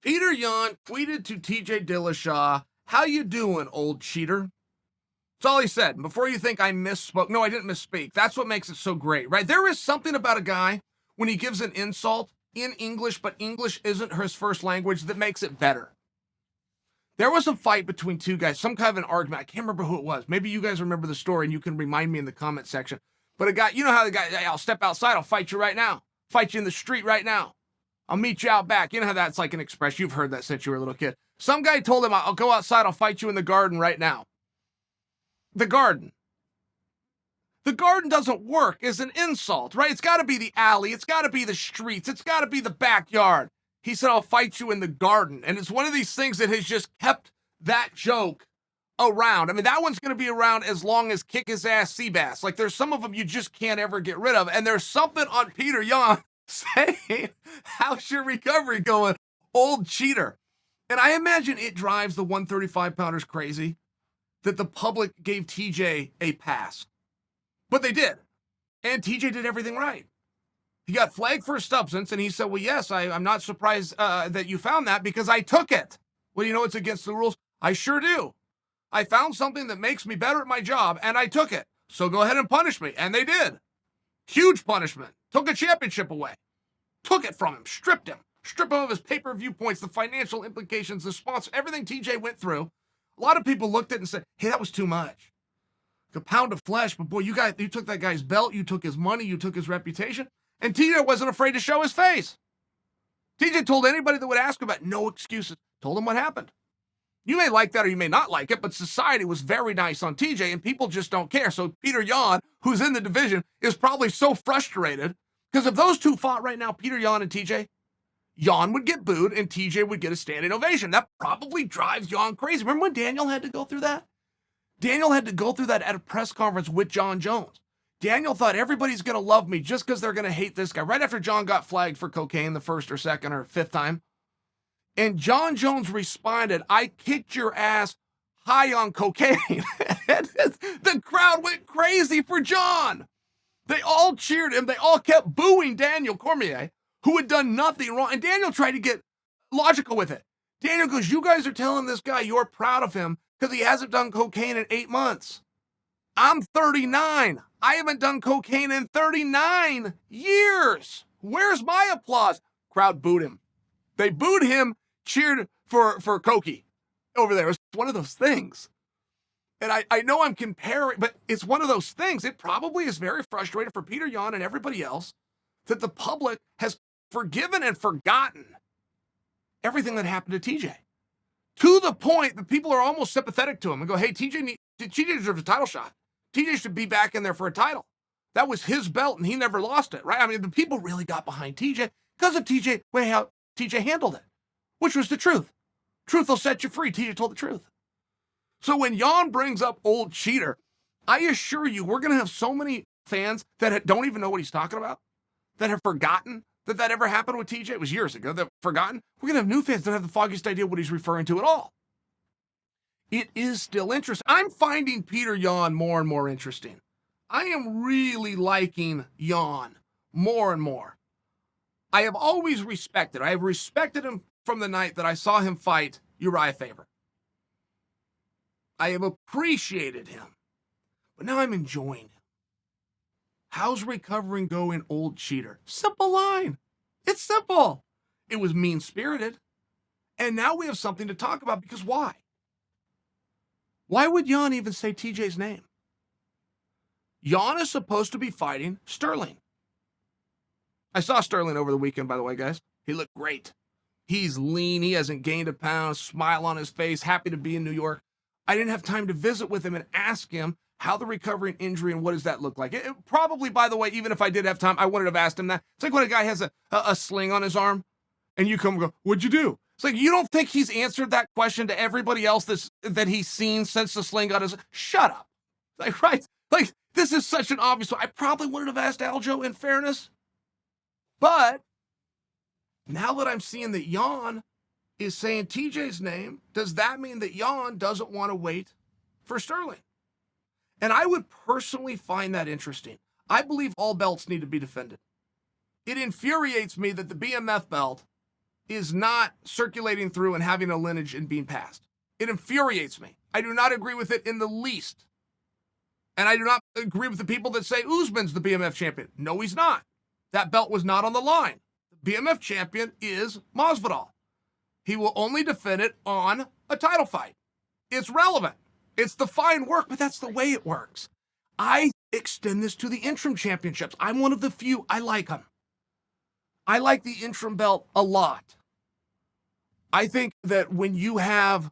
Petr Yan tweeted to TJ Dillashaw, "How you doing, old cheater?" That's all he said. Before you think I misspoke, no, I didn't misspeak. That's what makes it so great, right? There is something about a guy when he gives an insult in English, but English isn't his first language, that makes it better. There was a fight between two guys, some kind of an argument. I can't remember who it was. Maybe you guys remember the story and you can remind me in the comment section. But a guy, you know how the guy, hey, I'll step outside, I'll fight you right now. Fight you in the street right now. I'll meet you out back. You know how that's like an expression. You've heard that since you were a little kid. Some guy told him, I'll go outside, I'll fight you in the garden right now. The garden. The garden doesn't work as an insult, right? It's got to be the alley. It's got to be the streets. It's got to be the backyard. He said, I'll fight you in the garden. And it's one of these things that has just kept that joke around. I mean, that one's going to be around as long as Kick His Ass Seabass. Like, there's some of them you just can't ever get rid of. And there's something on Petr Yan saying, how's your recovery going, old cheater? And I imagine it drives the 135-pounders crazy that the public gave TJ a pass. But they did. And TJ did everything right. He got flagged for substance, and he said, well, yes, I'm not surprised that you found that because I took it. Well, you know it's against the rules? I sure do. I found something that makes me better at my job, and I took it. So go ahead and punish me. And they did. Huge punishment. Took a championship away. Took it from him. Stripped him. Stripped him of his pay-per-view points, the financial implications, the sponsor, everything TJ went through. A lot of people looked at it and said, hey, that was too much. A pound of flesh, but boy, you took that guy's belt, you took his money, you took his reputation, and TJ wasn't afraid to show his face. TJ told anybody that would ask about it, no excuses. Told him what happened. You may like that or you may not like it, but society was very nice on TJ, and people just don't care. So Petr Yan, who's in the division, is probably so frustrated, because if those two fought right now, Petr Yan and TJ, Yan would get booed and TJ would get a standing ovation. That probably drives Yan crazy. Remember when Daniel had to go through that? Daniel had to go through that at a press conference with Jon Jones. Daniel thought everybody's going to love me just because they're going to hate this guy. Right after Jon got flagged for cocaine the first or second or fifth time. And Jon Jones responded, I kicked your ass high on cocaine. And the crowd went crazy for Jon. They all cheered him. They all kept booing Daniel Cormier, who had done nothing wrong. And Daniel tried to get logical with it. Daniel goes, you guys are telling this guy you're proud of him because he hasn't done cocaine in 8 months. I'm 39. I haven't done cocaine in 39 years. Where's my applause? Crowd booed him. They booed him, cheered for Cokie over there. It's one of those things. And I know I'm comparing, but it's one of those things. It probably is very frustrating for Petr Yan and everybody else that the public has forgiven and forgotten everything that happened to TJ. To the point that people are almost sympathetic to him and go, hey, TJ deserves a title shot. TJ should be back in there for a title. That was his belt, and he never lost it, right? I mean, the people really got behind TJ because of TJ, way how TJ handled it, which was the truth. Truth will set you free. TJ told the truth. So when Yan brings up old cheater, I assure you, we're going to have so many fans that don't even know what he's talking about, that have forgotten that ever happened with TJ. It was years ago. They've forgotten. We're going to have new fans that have the foggiest idea what he's referring to at all. It is still interesting. I'm finding Petr Yan more and more interesting. I am really liking Yan more and more. I have always respected. I have respected him from the night that I saw him fight Uriah Faber. I have appreciated him, but now I'm enjoying him. How's recovering going, old cheater? Simple line. It's simple. It was mean-spirited. And now we have something to talk about because why? Why would Yan even say TJ's name? Yan is supposed to be fighting Sterling. I saw Sterling over the weekend, by the way, guys. He looked great. He's lean. He hasn't gained a pound, smile on his face, happy to be in New York. I didn't have time to visit with him and ask him how the recovering injury and what does that look like. It probably, by the way, even if I did have time, I wouldn't have asked him that. It's like when a guy has a sling on his arm and you come and go, what'd you do? It's like, you don't think he's answered that question to everybody else that he's seen since the sling got his... Shut up. Like, right? Like, this is such an obvious one. I probably wouldn't have asked Aljo in fairness. But now that I'm seeing that Yan is saying TJ's name, does that mean that Yan doesn't want to wait for Sterling? And I would personally find that interesting. I believe all belts need to be defended. It infuriates me that the BMF belt is not circulating through and having a lineage and being passed. It infuriates me. I do not agree with it in the least. And I do not agree with the people that say Usman's the BMF champion. No, he's not. That belt was not on the line. The BMF champion is Masvidal. He will only defend it on a title fight. It's relevant. It's the fine work, but that's the way it works. I extend this to the interim championships. I'm one of the few. I like them. I like the interim belt a lot. I think that when you have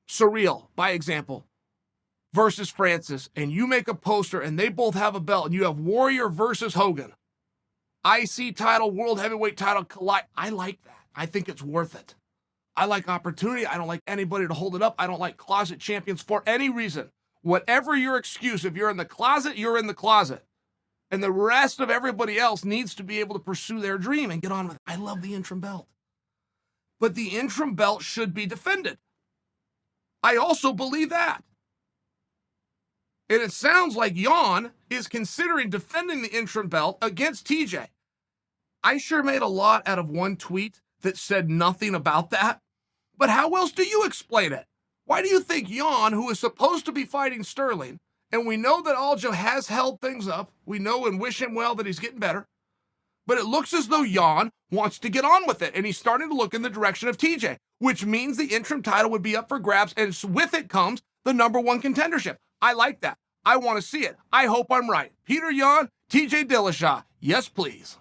Surreal, by example, versus Francis, and you make a poster and they both have a belt, and you have Warrior versus Hogan, IC title, world heavyweight title collide. I like that. I think it's worth it. I like opportunity. I don't like anybody to hold it up. I don't like closet champions for any reason. Whatever your excuse, if you're in the closet, you're in the closet. And the rest of everybody else needs to be able to pursue their dream and get on with it. I love the interim belt. But the interim belt should be defended. I also believe that. And it sounds like Jan is considering defending the interim belt against TJ. I sure made a lot out of one tweet that said nothing about that. But how else do you explain it? Why do you think Jan, who is supposed to be fighting Sterling, and we know that Aljo has held things up, we know and wish him well that he's getting better, but it looks as though Jan wants to get on with it, and he's starting to look in the direction of TJ, which means the interim title would be up for grabs, and with it comes the number one contendership. I like that. I want to see it. I hope I'm right. Petr Yan, TJ Dillashaw. Yes, please.